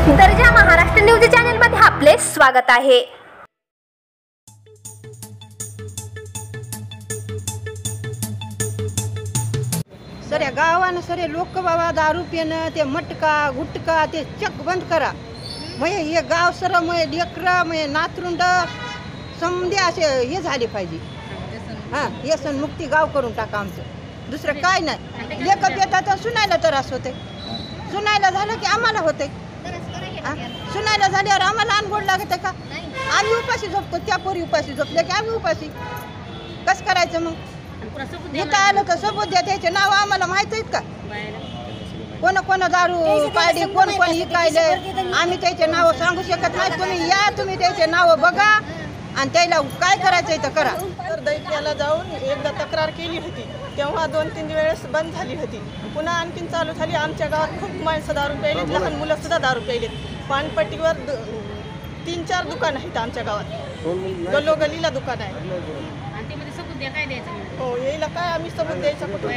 दर्जा Maharashtra news channel मध्ये आपले स्वागत आहे। सर गावानं सर लोक बाबा दारू पिणं ते मटका गुटका ते चक बंद करा। म्हणजे हे गाव सर म्हणजे लेकरं म्हणजे नातरुंड समजे असे हे झाले पाहिजे। हां व्यसन मुक्ती गाव करून टाका आमचं, दुसरं काय नाही। लेकं पेटात सुनायला त्रास होते, सुनायला झालं की आम्हाला होते, सुनायला झाल्यावर आम्हाला अनगोड लागते का? आम्ही उपाशी झोपतो, त्या पोरी उपाशी झोपल्या की आम्ही उपाशी कसं करायचं मग? इथं आलं तर सबूत द्या, त्याचे नाव आम्हाला माहित आहेत का? कोण कोण दारू पाडली, कोण कोण विकायले, आम्ही त्याचे नाव सांगू शकत नाही। तुम्ही या, तुम्ही त्याचे नाव बघा आणि त्याला काय करायचं तर करा। तर दैत्याला जाऊन एकदा तक्रार केली होती, तेव्हा 2-3 वेळेस बंद झाली होती, पुन्हा आणखीन चालू झाली। आमच्या गावात खूप माणसं दारू प्यायलेत, लहान मुलं सुद्धा दारू प्यायलेत। पानपट्टीवर 3-4 दुकान आहेत आमच्या गावात, गल्लोगल्लीला दुकान आहे। हो येईला काय आम्ही सबूत द्यायचं कुठं?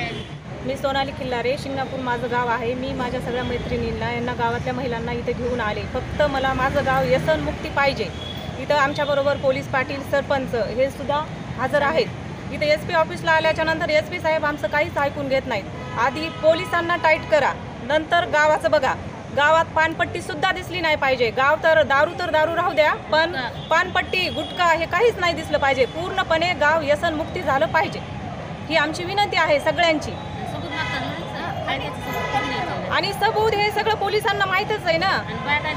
मी सोनाली किल्लारे, शिंगणापूर माझं गाव आहे। मी माझ्या सगळ्या मैत्रिणींना यांना गावातल्या महिलांना इथे घेऊन आले। फक्त मला माझं गाव व्यसन मुक्ती पाहिजे। इथं आमच्याबरोबर पोलीस पाटील सरपंच हे सुद्धा हजर आहेत। इथे SP ऑफिसला आल्याच्या नंतर SP साहेब आमचं काहीच ऐकून घेत नाहीत। आधी पोलिसांना टाईट करा, नंतर गावाचं बघा। गावात पानपट्टी सुद्धा दिसली नाही पाहिजे। गाव तर दारू राहू द्या, पण पानपट्टी गुटखा हे काहीच नाही दिसलं पाहिजे। पूर्णपणे गाव व्यसन मुक्ती झालं पाहिजे, ही आमची विनंती आहे सगळ्यांची। आणि सबूत हे सगळं पोलिसांना माहीतच आहे ना,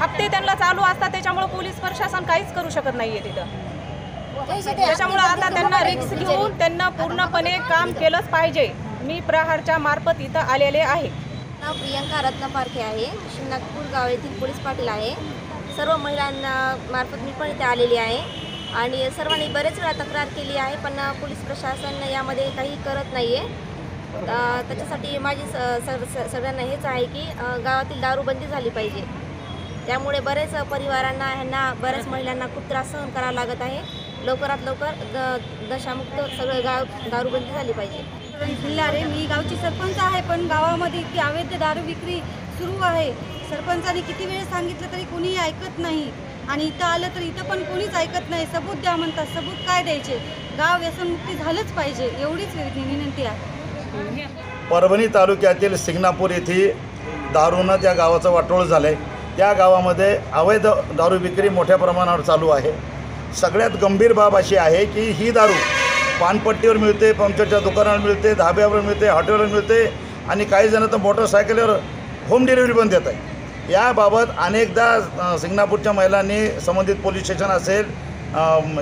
हप्ते त्यांना चालू असतात, त्याच्यामुळे पोलीस प्रशासन काहीच करू शकत नाहीये तिथं। त्याच्यामुळे आता त्यांना रिक्स घेऊन त्यांना पूर्णपणे काम केलंच पाहिजे। मी प्रहारच्या मार्फत इथं आलेले आहे। नाव प्रियंका रत्न पारखे आहे, शिंगणापूर गाव येथील पोलीस पाटील आहे। सर्व महिलांना मार्फत मी पण इथे आलेली आहे आणि सर्वांनी बरेच वेळा तक्रार केली आहे, पण पोलीस प्रशासन यामध्ये काही करत नाही आहे। त्याच्यासाठी माझी सगळ्यांना हेच आहे की गावातील दारूबंदी झाली पाहिजे। त्यामुळे बरेच परिवारांना ह्यांना बऱ्याच महिलांना खूप त्रास सहन करावा लागत आहे। लवकरात लवकर दशामुक्त सगळं गाव दारूबंदी झाली पाहिजे। किल्लारे, मी गावची सरपंच आहे, पण गावामध्ये इतकी अवैध दारू विक्री सुरू आहे। सरपंचाने किती वेळ सांगितलं तरी कोणीही ऐकत नाही आणि इथं आलं तर इथं पण कोणीच ऐकत नाही। सबूत द्या म्हणतात, सबूत काय द्यायचे? गाव व्यसनमुक्ती झालंच पाहिजे, एवढीच विनंती आहे। परभणी तालुक्यातील सिंगणापूर येथे दारूनं त्या गावाचं वाटोळ झालं आहे। त्या गावामध्ये अवैध दारू विक्री मोठ्या प्रमाणावर चालू आहे। सगळ्यात गंभीर बाब अशी आहे की ही दारू पानपट्टीवर मिळते, पंक्चरच्या दुकानावर मिळते, धाब्यावर मिळते, हॉटेलवर मिळते आणि काही जण तर मोटरसायकलवर होम डिलिव्हरी पण देत आहे। याबाबत अनेकदा सिंगणापूरच्या महिलांनी संबंधित पोलीस स्टेशन असेल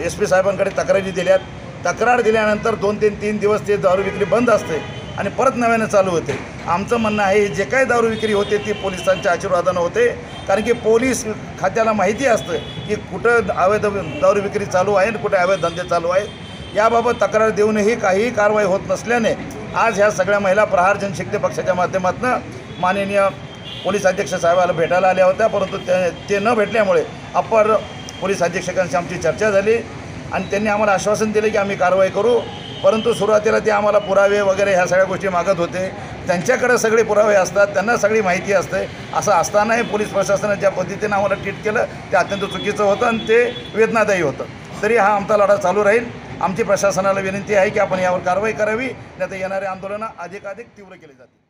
SP साहेबांकडे तक्रारी दिल्यात। तक्रार दिल्यानंतर 2 ते 3 दिवस ते दारू विक्री बंद असते आणि परत नव्यानं चालू होते। आमचं म्हणणं आहे जे काही दारू विक्री होते ती पोलिसांच्या आशीर्वादानं होते, कारण की पोलीस खात्याला माहिती असतं की कुठं अवैध दारू विक्री चालू आहे आणि कुठे अवैध धंदे चालू आहेत। याबाबत तक्रार देऊनही काहीही कारवाई होत नसल्याने आज ह्या सगळ्या महिला प्रहार जनशक्ती पक्षाच्या माध्यमातून माननीय पोलीस अधीक्षक साहेबाला भेटायला आल्या होत्या, परंतु ते न भेटल्यामुळे अप्पर पोलीस अधीक्षकांशी आमची चर्चा झाली आणि त्यांनी आम्हाला आश्वासन दिले की आम्ही कारवाई करू। परंतु सुरुवातीला ते आम्हाला पुरावे वगैरे ह्या सगळ्या गोष्टी मागत होते। त्यांच्याकडे सगळे पुरावे असतात, त्यांना सगळी माहिती असते। असं असतानाही पोलीस प्रशासनाने ज्या पद्धतीने आम्हाला ट्रीट केलं ते अत्यंत चुकीचं होतं आणि ते वेदनादायी होतं। तरी हा आमचा लढा चालू राहील। आमची प्रशासनाला विनंती आहे की आपण यावर कारवाई करावी, नाहीतर येणारे आंदोलनं अधिकाधिक तीव्र केली जातील।